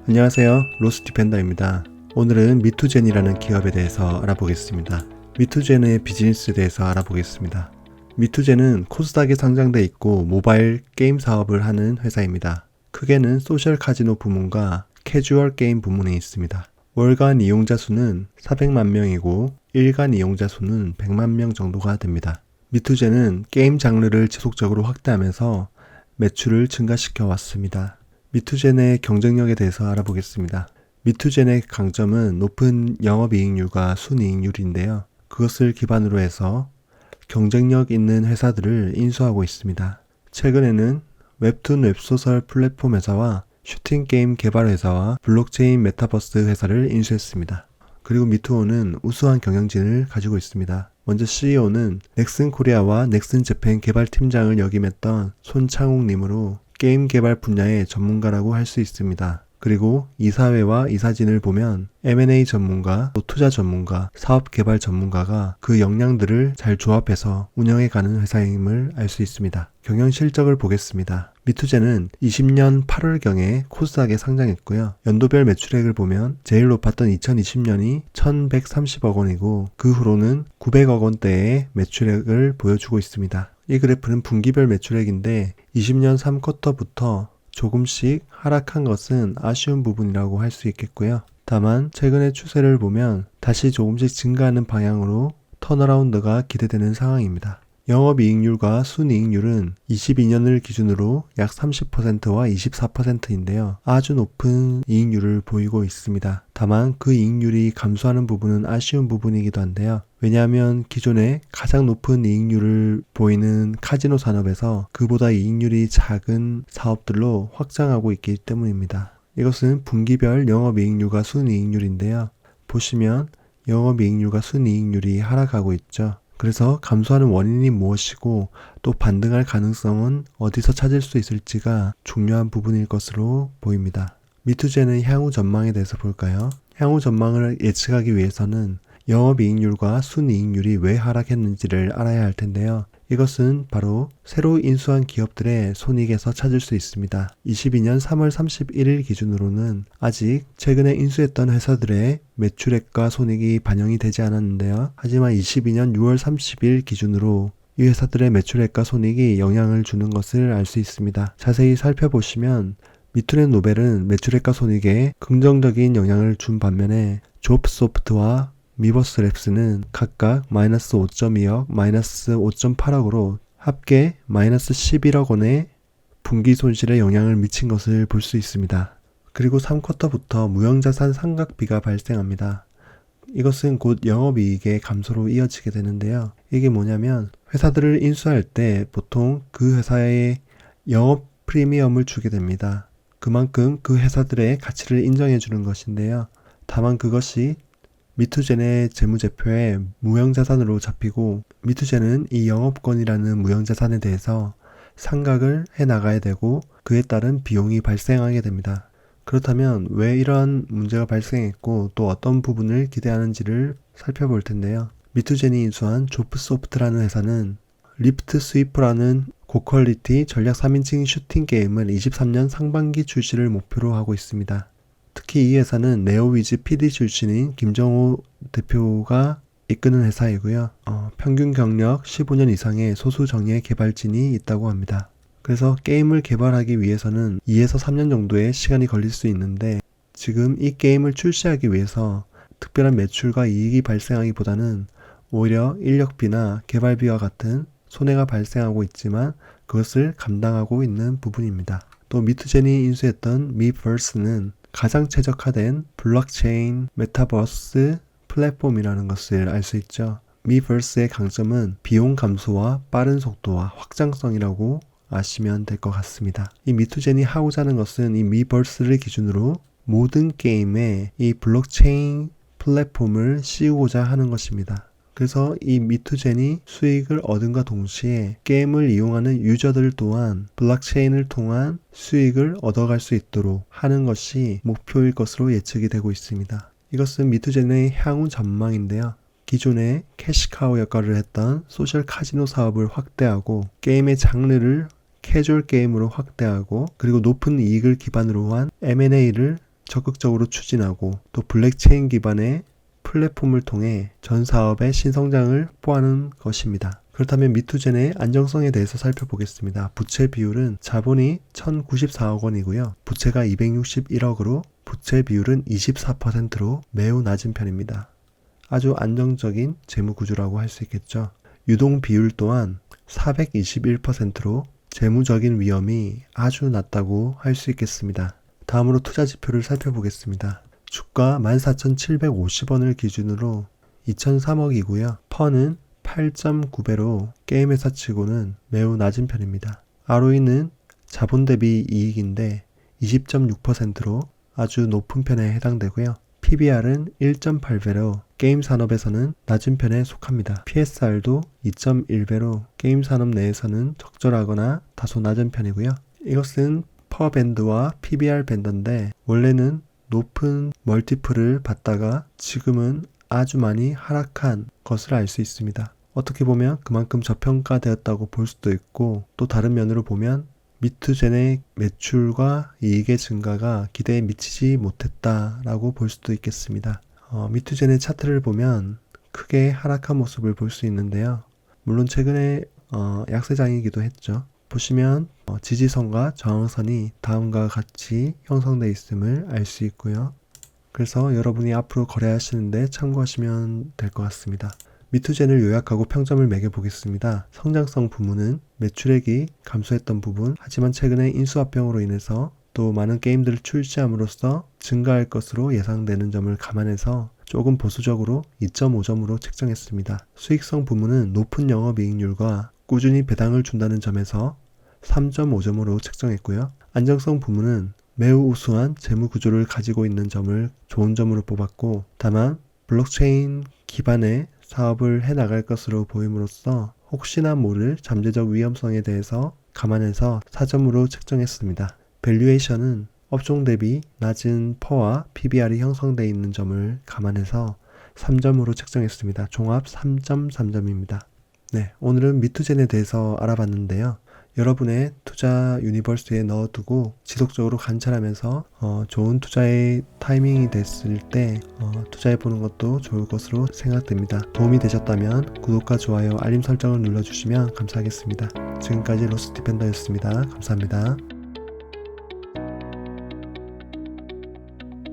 안녕하세요, 로스디펜더입니다. 오늘은 미투젠이라는 기업에 대해서 알아보겠습니다. 미투젠의 비즈니스에 대해서 알아보겠습니다. 미투젠은 코스닥에 상장돼 있고 모바일 게임 사업을 하는 회사입니다. 크게는 소셜 카지노 부문과 캐주얼 게임 부문에 있습니다. 월간 이용자 수는 400만 명이고 일간 이용자 수는 100만 명 정도가 됩니다. 미투젠은 게임 장르를 지속적으로 확대하면서 매출을 증가시켜 왔습니다. 미투젠의 경쟁력에 대해서 알아보겠습니다. 미투젠의 강점은 높은 영업이익률과 순이익률인데요. 그것을 기반으로 해서 경쟁력 있는 회사들을 인수하고 있습니다. 최근에는 웹툰 웹소설 플랫폼 회사와 슈팅게임 개발 회사와 블록체인 메타버스 회사를 인수했습니다. 그리고 미투호는 우수한 경영진을 가지고 있습니다. 먼저 CEO는 넥슨코리아와 넥슨재팬 개발팀장을 역임했던 손창욱님으로 게임 개발 분야의 전문가라고 할 수 있습니다. 그리고 이사회와 이사진을 보면 M&A 전문가, 또 투자 전문가, 사업 개발 전문가가 그 역량들을 잘 조합해서 운영해가는 회사임을 알 수 있습니다. 경영 실적을 보겠습니다. 미투젠은 20년 8월경에 코스닥에 상장했고요. 연도별 매출액을 보면 제일 높았던 2020년이 1130억 원이고 그 후로는 900억 원대의 매출액을 보여주고 있습니다. 이 그래프는 분기별 매출액인데 20년 3쿼터부터 조금씩 하락한 것은 아쉬운 부분이라고 할 수 있겠고요. 다만 최근의 추세를 보면 다시 조금씩 증가하는 방향으로 턴어라운드가 기대되는 상황입니다. 영업이익률과 순이익률은 22년을 기준으로 약 30%와 24%인데요. 아주 높은 이익률을 보이고 있습니다. 다만 그 이익률이 감소하는 부분은 아쉬운 부분이기도 한데요. 왜냐하면 기존에 가장 높은 이익률을 보이는 카지노 산업에서 그보다 이익률이 작은 사업들로 확장하고 있기 때문입니다. 이것은 분기별 영업이익률과 순이익률인데요. 보시면 영업이익률과 순이익률이 하락하고 있죠. 그래서 감소하는 원인이 무엇이고 또 반등할 가능성은 어디서 찾을 수 있을지가 중요한 부분일 것으로 보입니다. 미투젠의 향후 전망에 대해서 볼까요? 향후 전망을 예측하기 위해서는 영업이익률과 순이익률이 왜 하락했는지를 알아야 할 텐데요. 이것은 바로 새로 인수한 기업들의 손익에서 찾을 수 있습니다. 22년 3월 31일 기준으로는 아직 최근에 인수했던 회사들의 매출액과 손익이 반영이 되지 않았는데요. 하지만 22년 6월 30일 기준으로 이 회사들의 매출액과 손익이 영향을 주는 것을 알 수 있습니다. 자세히 살펴보시면 미투넷 노벨은 매출액과 손익에 긍정적인 영향을 준 반면에 조업소프트와 미버스랩스는 각각 마이너스 5.2억, 마이너스 5.8억으로 합계 마이너스 11억 원의 분기 손실에 영향을 미친 것을 볼 수 있습니다. 그리고 3쿼터부터 무형자산 상각비가 발생합니다. 이것은 곧 영업이익의 감소로 이어지게 되는데요. 이게 뭐냐면 회사들을 인수할 때 보통 그 회사의 영업 프리미엄을 주게 됩니다. 그만큼 그 회사들의 가치를 인정해 주는 것인데요. 다만 그것이 미투젠의 재무제표에 무형자산으로 잡히고 미투젠은 이 영업권이라는 무형자산에 대해서 상각을 해나가야 되고 그에 따른 비용이 발생하게 됩니다. 그렇다면 왜 이러한 문제가 발생했고 또 어떤 부분을 기대하는지를 살펴볼 텐데요. 미투젠이 인수한 조프소프트라는 회사는 리프트 스위퍼라는 고퀄리티 전략 3인칭 슈팅 게임을 23년 상반기 출시를 목표로 하고 있습니다. 특히 이 회사는 네오위즈 PD 출신인 김정호 대표가 이끄는 회사이고요. 평균 경력 15년 이상의 소수 정예 개발진이 있다고 합니다. 그래서 게임을 개발하기 위해서는 2에서 3년 정도의 시간이 걸릴 수 있는데 지금 이 게임을 출시하기 위해서 특별한 매출과 이익이 발생하기보다는 오히려 인력비나 개발비와 같은 손해가 발생하고 있지만 그것을 감당하고 있는 부분입니다. 또 미투젠이 인수했던 미버스는 가장 최적화된 블록체인 메타버스 플랫폼이라는 것을 알 수 있죠. 미버스의 강점은 비용 감소와 빠른 속도와 확장성이라고 아시면 될 것 같습니다. 이 미투젠이 하고자 하는 것은 이 미버스를 기준으로 모든 게임에 이 블록체인 플랫폼을 씌우고자 하는 것입니다. 그래서 이 미투젠이 수익을 얻음과 동시에 게임을 이용하는 유저들 또한 블록체인을 통한 수익을 얻어갈 수 있도록 하는 것이 목표일 것으로 예측이 되고 있습니다. 이것은 미투젠의 향후 전망인데요. 기존에 캐시카우 역할을 했던 소셜 카지노 사업을 확대하고 게임의 장르를 캐주얼 게임으로 확대하고 그리고 높은 이익을 기반으로 한 M&A를 적극적으로 추진하고 또 블랙체인 기반의 플랫폼을 통해 전 사업의 신성장을 뽀하는 것입니다. 그렇다면 미투젠의 안정성에 대해서 살펴보겠습니다. 부채 비율은 자본이 1094억 원이고요. 부채가 261억으로 부채 비율은 24%로 매우 낮은 편입니다. 아주 안정적인 재무 구조라고 할 수 있겠죠. 유동 비율 또한 421%로 재무적인 위험이 아주 낮다고 할 수 있겠습니다. 다음으로 투자 지표를 살펴보겠습니다. 주가 14,750원을 기준으로 2,003억이고요. 펀은 8.9배로 게임 회사 치고는 매우 낮은 편입니다. ROE는 자본 대비 이익인데 20.6%로 아주 높은 편에 해당되고요. PBR은 1.8배로 게임 산업에서는 낮은 편에 속합니다. PSR도 2.1배로 게임 산업 내에서는 적절하거나 다소 낮은 편이고요. 이것은 퍼 밴드와 PBR 밴드인데 원래는 높은 멀티플을 받다가 지금은 아주 많이 하락한 것을 알 수 있습니다. 어떻게 보면 그만큼 저평가되었다고 볼 수도 있고 또 다른 면으로 보면 미투젠의 매출과 이익의 증가가 기대에 미치지 못했다라고 볼 수도 있겠습니다. 미투젠의 차트를 보면 크게 하락한 모습을 볼 수 있는데요. 물론 최근에 약세장이기도 했죠. 보시면 지지선과 저항선이 다음과 같이 형성되어 있음을 알 수 있고요. 그래서 여러분이 앞으로 거래하시는데 참고하시면 될 것 같습니다. 미투젠을 요약하고 평점을 매겨보겠습니다. 성장성 부문은 매출액이 감소했던 부분, 하지만 최근에 인수합병으로 인해서 또 많은 게임들을 출시함으로써 증가할 것으로 예상되는 점을 감안해서 조금 보수적으로 2.5점으로 책정했습니다. 수익성 부문은 높은 영업이익률과 꾸준히 배당을 준다는 점에서 3.5점으로 책정했고요. 안정성 부문은 매우 우수한 재무 구조를 가지고 있는 점을 좋은 점으로 뽑았고, 다만 블록체인 기반의 사업을 해나갈 것으로 보임으로써 혹시나 모를 잠재적 위험성에 대해서 감안해서 4점으로 책정했습니다. 밸류에이션은 업종 대비 낮은 퍼와 PBR이 형성되어 있는 점을 감안해서 3점으로 책정했습니다. 종합 3.3점입니다. 네, 오늘은 미투젠에 대해서 알아봤는데요. 여러분의 투자 유니버스에 넣어두고 지속적으로 관찰하면서 좋은 투자의 타이밍이 됐을 때 투자해보는 것도 좋을 것으로 생각됩니다. 도움이 되셨다면 구독과 좋아요, 알림 설정을 눌러주시면 감사하겠습니다. 지금까지 로스디펜더였습니다. 감사합니다.